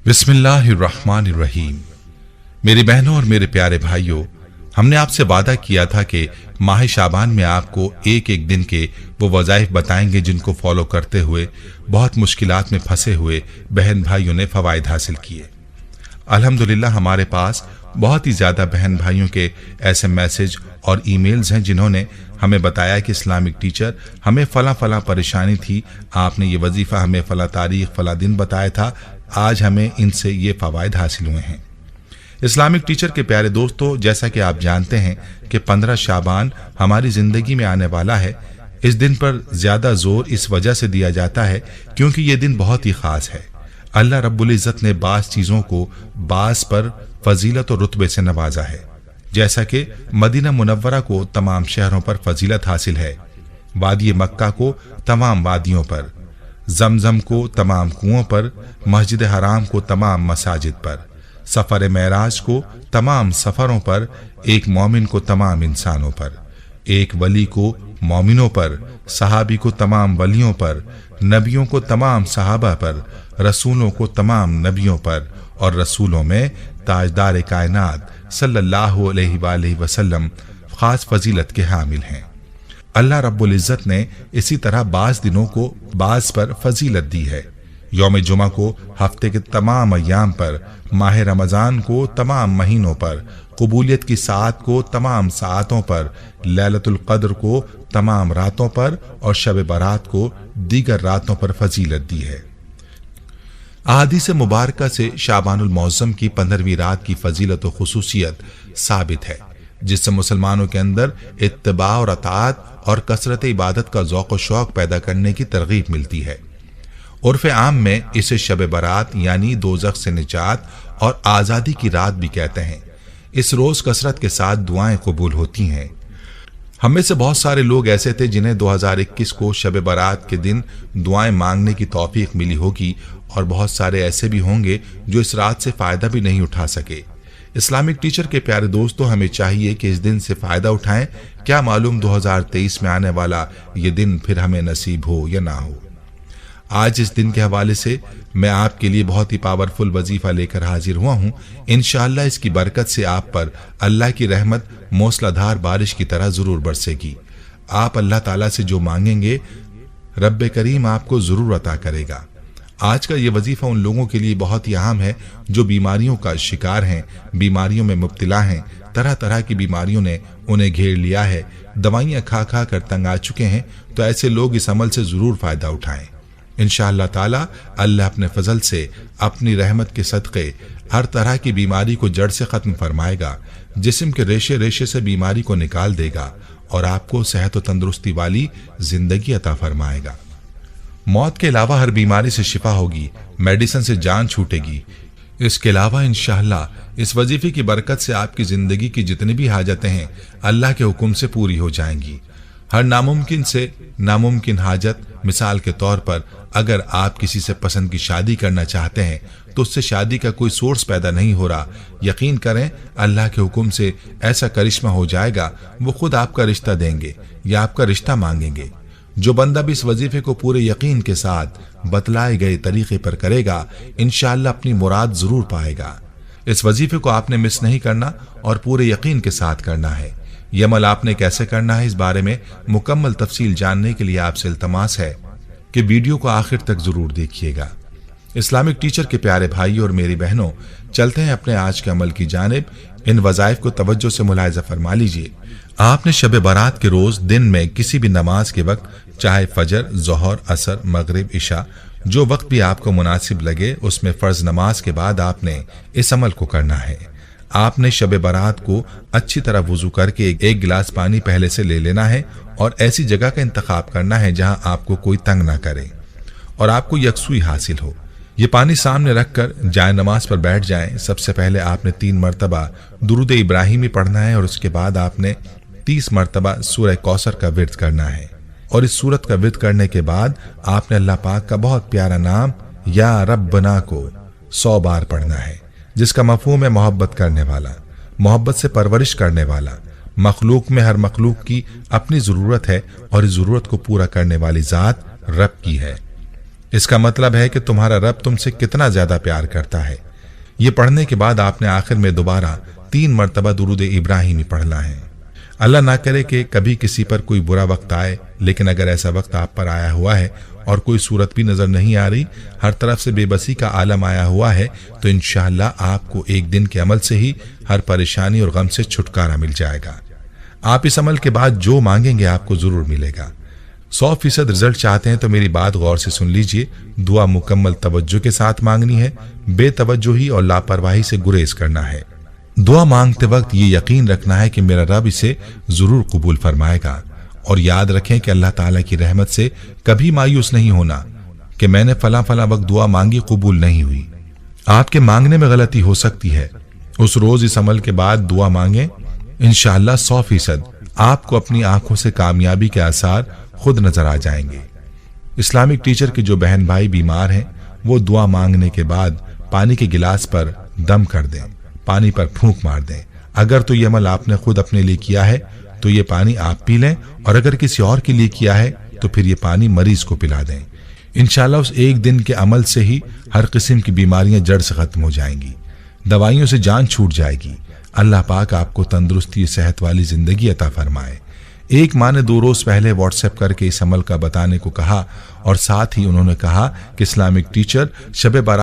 बिस्मिल्लाहिर्रहमानिर्रहीम। मेरी बहनों और मेरे प्यारे भाइयों, हमने आपसे वादा किया था कि माह शाबान में आपको एक एक दिन के वो वज़ाइफ बताएंगे जिनको फॉलो करते हुए बहुत मुश्किलात में फंसे हुए बहन भाइयों ने फ़वाइद हासिल किए। अल्हम्दुलिल्लाह हमारे पास बहुत ही ज़्यादा बहन भाइयों के ऐसे मैसेज और ईमेल्स हैं जिन्होंने हमें बताया कि इस्लामिक टीचर, हमें फ़ला परेशानी थी, आपने ये वजीफ़ा हमें फ़ला तारीख फ़ला दिन बताया था, आज हमें इनसे ये फ़वाइद हासिल हुए हैं। इस्लामिक टीचर के प्यारे दोस्तों, जैसा कि आप जानते हैं कि 15 शाबान हमारी ज़िंदगी में आने वाला है। इस दिन पर ज़्यादा जोर इस वजह से दिया जाता है क्योंकि ये दिन बहुत ही ख़ास है। अल्लाह रब्बुल इज़्ज़त ने बास चीज़ों को बास पर फजीलत और रुतबे से नवाजा है। जैसा कि मदीना मुनव्वरा को तमाम शहरों पर फजीलत हासिल है, वादी मक्का को तमाम वादियों पर, जमजम को तमाम कुओं पर, मस्जिद हराम को तमाम मसाजिद पर, सफ़र मेराज को तमाम सफ़रों पर, एक मोमिन को तमाम इंसानों पर, एक वली को मोमिनों पर, सहाबी को तमाम वलियों पर, नबियों को तमाम सहाबा पर, रसूलों को तमाम नबियों पर, और रसूलों में ताजदार कायनात सल्लल्लाहु अलैहि वसल्लम खास फजीलत के हामिल हैं। अल्लाह रब्बुल इज़्ज़त ने इसी तरह बाज़ दिनों को बाज़ पर फजीलत दी है। यौम जुमा को हफ्ते के तमाम अय्याम पर, माह रमज़ान को तमाम महीनों पर, कबूलियत की सात को तमाम सातों पर, लैलतुल क़द्र को तमाम रातों पर, और शब बारात को दीगर रातों पर फजीलत दी है। अहादीस मुबारका से शाबानुल मौज़्ज़म की 15वीं रात की फजीलत व खुसूसियत साबित है, जिससे मुसलमानों के अंदर इत्तिबा और अताअत और कसरत इबादत का ज़ौक़ व शौक़ पैदा करने की तरगीब मिलती है। उर्फ़ आम में इसे शब बारात यानी दोज़ख से निजात और आज़ादी की रात भी कहते हैं। इस रोज़ कसरत के साथ दुआएं कबूल होती हैं। हम में से बहुत सारे लोग ऐसे थे जिन्हें 2021 को शब बारात के दिन दुआएं मांगने की तौफीक मिली होगी, और बहुत सारे ऐसे भी होंगे जो इस रात से फ़ायदा भी नहीं उठा सके। इस्लामिक टीचर के प्यारे दोस्तों, हमें चाहिए कि इस दिन से फ़ायदा उठाएं। क्या मालूम 2023 में आने वाला ये दिन फिर हमें नसीब हो या ना हो। आज इस दिन के हवाले से मैं आपके लिए बहुत ही पावरफुल वजीफा लेकर हाजिर हुआ हूँ। इंशाअल्लाह इसकी बरकत से आप पर अल्लाह की रहमत मूसलाधार बारिश की तरह ज़रूर बरसेगी। आप अल्लाह ताला से जो मांगेंगे रब्बे करीम आपको ज़रूर अता करेगा। आज का ये वजीफा उन लोगों के लिए बहुत ही अहम है जो बीमारियों का शिकार हैं, बीमारियों में मुब्तला हैं, तरह तरह की बीमारियों ने उन्हें घेर लिया है, दवाइयाँ खा खा कर तंग आ चुके हैं। तो ऐसे लोग इस अमल से ज़रूर फ़ायदा उठाएं। इंशाअल्लाह ताला अल्लाह अपने फजल से, अपनी रहमत के सदक़े हर तरह की बीमारी को जड़ से ख़त्म फरमाएगा, जिस्म के रेशे रेशे से बीमारी को निकाल देगा और आपको सेहत व तंदुरुस्ती वाली जिंदगी अता फरमाएगा। मौत के अलावा हर बीमारी से शिफा होगी, मेडिसिन से जान छूटेगी। इसके अलावा इंशाअल्लाह इस वजीफे की बरकत से आपकी जिंदगी की जितनी भी हाजतें हैं अल्लाह के हुक्म से पूरी हो जाएंगी। हर नामुमकिन से नामुमकिन हाजत, मिसाल के तौर पर अगर आप किसी से पसंद की शादी करना चाहते हैं तो उससे शादी का कोई सोर्स पैदा नहीं हो रहा, यकीन करें अल्लाह के हुक्म से ऐसा करिश्मा हो जाएगा, वो खुद आपका रिश्ता देंगे या आपका रिश्ता मांगेंगे। जो बंदा भी इस वजीफे को पूरे यकीन के साथ बतलाए गए तरीके पर करेगा, इंशाअल्लाह अपनी मुराद जरूर पाएगा। इस वजीफे को आपने मिस नहीं करना और पूरे यकीन के साथ करना है। यह अमल आपने कैसे करना है, इस बारे में मुकम्मल तफसील जानने के लिए आपसे इल्तमास है कि वीडियो को आखिर तक जरूर देखिएगा। इस्लामिक टीचर के प्यारे भाई और मेरी बहनों, चलते हैं अपने आज के अमल की जानिब। इन वज़ाइफ को तवज्जो से मुलाहिज़ा फरमा लीजिए। आपने शब बारात के रोज दिन में किसी भी नमाज के वक्त, चाहे फजर, ज़ोहर, असर, मगरिब, इशा, जो वक्त भी आपको मुनासिब लगे, उसमें फ़र्ज नमाज के बाद आपने इस अमल को करना है। आपने शब बारात को अच्छी तरह वुजू करके एक गिलास पानी पहले से ले लेना है और ऐसी जगह का इंतखाब करना है जहां आपको कोई तंग ना करे और आपको यकसुई हासिल हो। ये पानी सामने रखकर जाए नमाज पर बैठ जाएं। सबसे पहले आपने 3 मरतबा दुरूद इब्राहिमी पढ़ना है और उसके बाद आपने 30 मरतबा सूरह कौसर का विर्द करना है। और इस सूरत का विर्द करने के बाद आपने अल्लाह पाक का बहुत प्यारा नाम या रब्बना को 100 बार पढ़ना है, जिसका मफहूम है मोहब्बत करने वाला, मोहब्बत से परवरिश करने वाला। मखलूक में हर मखलूक की अपनी ज़रूरत है और इस ज़रूरत को पूरा करने वाली ज़ात रब की है। इसका मतलब है कि तुम्हारा रब तुमसे कितना ज्यादा प्यार करता है। ये पढ़ने के बाद आपने आखिर में दोबारा 3 मरतबा दुरूद इब्राहिमी पढ़ना है। अल्लाह ना करे कि कभी किसी पर कोई बुरा वक्त आए, लेकिन अगर ऐसा वक्त आप पर आया हुआ है और कोई सूरत भी नजर नहीं आ रही, हर तरफ से बेबसी का आलम आया हुआ है, तो इंशाअल्लाह आपको एक दिन के अमल से ही हर परेशानी और गम से छुटकारा मिल जाएगा। आप इस अमल के बाद जो मांगेंगे आपको जरूर मिलेगा। 100% रिजल्ट चाहते हैं तो मेरी बात गौर से सुन लीजिए। दुआ मुकम्मल तवज्जो के साथ मांगनी है, बेतवज्जोही और लापरवाही से गुरेज करना है। दुआ मांगते वक्त ये यकीन रखना है कि मेरा रब इसे जरूर कबूल फरमाएगा। और याद रखें कि अल्लाह ताला की रहमत से कभी मायूस नहीं होना कि मैंने फला फला वक्त दुआ मांगी कबूल नहीं हुई। आपके मांगने में गलती हो सकती है, उस रोज इस अमल के बाद दुआ मांगे, इंशाअल्लाह 100% आपको अपनी आंखों से कामयाबी के आसार खुद नजर आ जाएंगे। इस्लामिक टीचर के जो बहन भाई बीमार हैं, वो दुआ मांगने के बाद पानी के गिलास पर दम कर दें, पानी पर फूंक मार दें। अगर तो ये अमल आपने खुद अपने लिए किया है तो ये पानी आप पी लें, और अगर किसी और के लिए किया है तो फिर ये पानी मरीज को पिला दें। इंशाअल्लाह उस एक दिन के अमल से ही हर किस्म की बीमारियां जड़ से खत्म हो जाएंगी, दवाइयों से जान छूट जाएगी। अल्लाह पाक आपको तंदुरुस्ती सेहत वाली जिंदगी अता फरमाए। एक माँ ने 2 रोज पहले व्हाट्सएप करके इस अमल का बताने को कहा, और साथ ही उन्होंने कहा कि इस्लामिक टीचर शब बारात